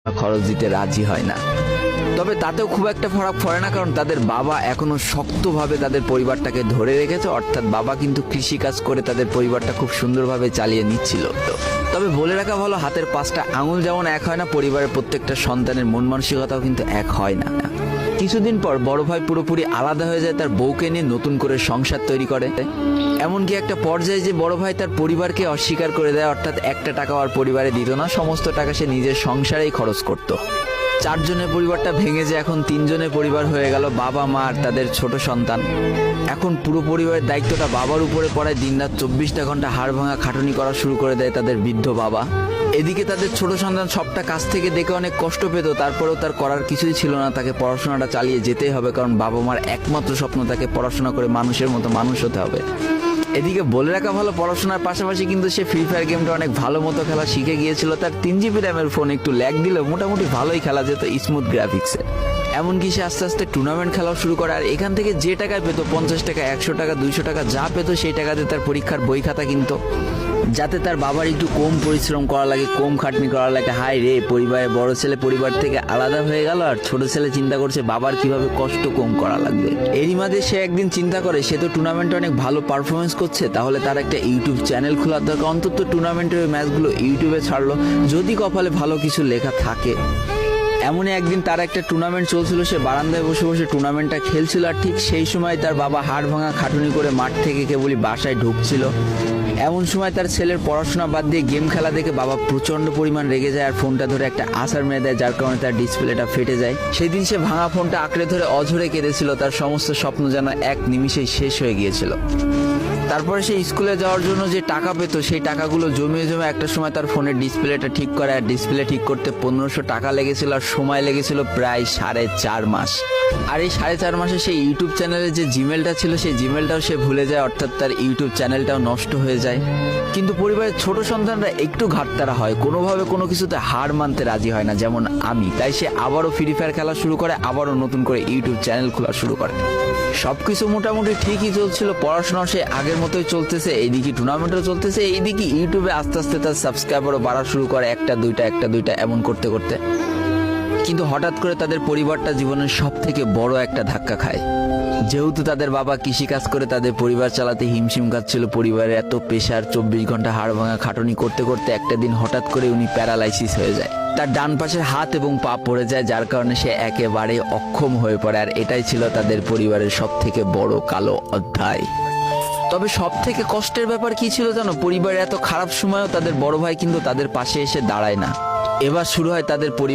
খরচ দিতে রাজি হয় না। তবে তাতেও খুব একটা ফারাক পড়ে না, কারণ তাদের বাবা এখনো শক্তভাবে তাদের পরিবারটাকে ধরে রেখেছে। অর্থাৎ বাবা কিন্তু কৃষিকাজ করে তাদের পরিবারটা খুব সুন্দরভাবে চালিয়ে নিচ্ছিল। তবে বলে রাখা ভালো, হাতের 5টা আঙুল যেমন এক হয় না, পরিবারের প্রত্যেকটা সন্তানের মন মানসিকতাও কিন্তু এক হয় না। কিছুদিন পর বড় ভাই পুরোপুরি আলাদা হয়ে যায়, তার বউকে নিয়ে নতুন করে সংসার তৈরি করে। এমনকি একটা পর্যায়ে যে বড় ভাই তার পরিবারকে অস্বীকার করে দেয়, অর্থাৎ একটা টাকাও আর পরিবারে দিত না, সমস্ত টাকা সে নিজের সংসারেই খরচ করত। 4 জনের পরিবারটা ভেঙে যে এখন 3 জনের পরিবার হয়ে গেল, বাবা মা আর তাদের ছোট সন্তান। এখন পুরো পরিবারের দায়িত্বটা বাবার উপরে পড়ায়। দিনরাত 24টা ঘন্টা হাড় ভাঙা খাটুনি করা শুরু করে দেয় তাদের বৃদ্ধ বাবা। এদিকে তাদের ছোট সন্তান সবটা কাছ থেকে দেখে অনেক কষ্ট পেত, তারপরেও তার করার কিছুই ছিল না, তাকে পড়াশোনাটা চালিয়ে যেতেই হবে, কারণ বাবা মার একমাত্র স্বপ্ন তাকে পড়াশোনা করে মানুষের মতো মানুষ হতে হবে। এদিকে বলে রাখা ভালো, পড়াশোনার পাশাপাশি কিন্তু সে ফ্রি ফায়ার গেমটা অনেক ভালো মতো খেলা শিখে গিয়েছিল। তার 3 জিবি র্যামের ফোন একটু ল্যাগ দিলেও মোটামুটি ভালোই খেলা যেত স্মুথ গ্রাফিক্সে। এমনকি সে আস্তে আস্তে টুর্নামেন্ট খেলাও শুরু করে, আর এখান থেকে যে টাকায় পেতো, 50 টাকা, 100 টাকা, 200 টাকা যা পেতো, সেই টাকাতে তার পরীক্ষার বই খাতা কিনতো, যাতে তার বাবার একটু কম পরিশ্রম করা লাগে, কম খাটনি করা লাগে। হাই রে, পরিবারের বড় ছেলে পরিবার থেকে আলাদা হয়ে গেল, আর ছোট ছেলে চিন্তা করছে বাবার কিভাবে কষ্ট কম করা লাগবে। এরই মাঝে সে একদিন চিন্তা করে, সে তো টুর্নামেন্টে অনেক ভালো পারফরমেন্স করছে, তাহলে তার একটা ইউটিউব চ্যানেল খোলার দরকার। অন্তত টুর্নামেন্টের ম্যাচগুলো ইউটিউবে ছাড়লো, যদি কপালে ভালো কিছু লেখা থাকে। এমনই একদিন তার একটা টুর্নামেন্ট চলছিল, সে বারান্দায় বসে বসে টুর্নামেন্টটা খেলছিল, আর ঠিক সেই সময় তার বাবা হাড় ভাঙা খাটুনি করে মাঠ থেকে কেবলই বাসায় ঢুকছিল। এমন সময় তার ছেলের পড়াশোনা বাদ দিয়ে গেম খেলা দেখে বাবা প্রচন্ড পরিমাণ রেগে যায়, আর ফোনটা ধরে একটা আছাড় মেরে দেয়, যার কারণে তার ডিসপ্লেটা ফেটে যায়। সেই দিন সে ভাঙা ফোনটা আঁকড়ে ধরে অঝরে কেঁদেছিল, তার সমস্ত স্বপ্ন যেন এক নিমিষেই শেষ হয়ে গিয়েছিল। তারপরে সে স্কুলে যাওয়ার জন্য যে টাকা পেত, সেই টাকাগুলো জমিয়ে জমে একটা সময় তার ফোনের ডিসপ্লেটা ঠিক করে, আর ডিসপ্লে ঠিক করতে 1500 টাকা লেগেছিল, আর সময় লেগেছিল প্রায় 4.5 মাস। আর এই 4.5 মাসে সেই ইউটিউব চ্যানেলে যে জিমেলটা ছিল, সেই জিমেলটাও সে ভুলে যায়, অর্থাৎ তার ইউটিউব চ্যানেলটাও নষ্ট হয়ে যায়। কিন্তু পরিবারের ছোট সন্তানরা একটু ঘাটতারা হয়, কোনোভাবে কোনো কিছুতে হার মানতে রাজি হয় না, যেমন আমি। তাই সে আবারও ফ্রি ফায়ার খেলা শুরু করে, আবারও নতুন করে ইউটিউব চ্যানেল খোলা শুরু করে। সবকিছু মোটামুটি ঠিকই চলছিল, পড়াশোনা সে আগের মতোই চলতেছে, এইদিকে টুর্নামেন্টও চলতেছে, এইদিকে ইউটিউবে আস্তে আস্তে তার সাবস্ক্রাইবারও বাড়া শুরু করে, একটা দুইটা এমন করতে করতে। কিন্তু হঠাৎ করে তাদের পরিবারটা জীবনের সব থেকে বড় একটা ধাক্কা খায়। যেহেতু তাদের বাবা কৃষিকাজ করে তাদের পরিবার চালাতে হিমশিম খাচ্ছিল, পরিবারের এত প্রেশার, 24 ঘন্টা হাড় ভাঙা খাটুনি করতে করতে একটা দিন হঠাৎ করে উনি প্যারালাইসিস হয়ে যায়। তার ডান পাশের হাত এবং পা পড়ে যায়, যার কারণে সে একেবারে অক্ষম হয়ে পড়ে। আর এটাই ছিল তাদের পরিবারের সব থেকে বড় কালো অধ্যায়। তবে সব থেকে কষ্টের ব্যাপার কি ছিল জানো? পরিবারের এত খারাপ সময়ও তাদের বড় ভাই কিন্তু তাদের পাশে এসে দাঁড়ায় না। এবার শুরু হয় তাদের পরিবার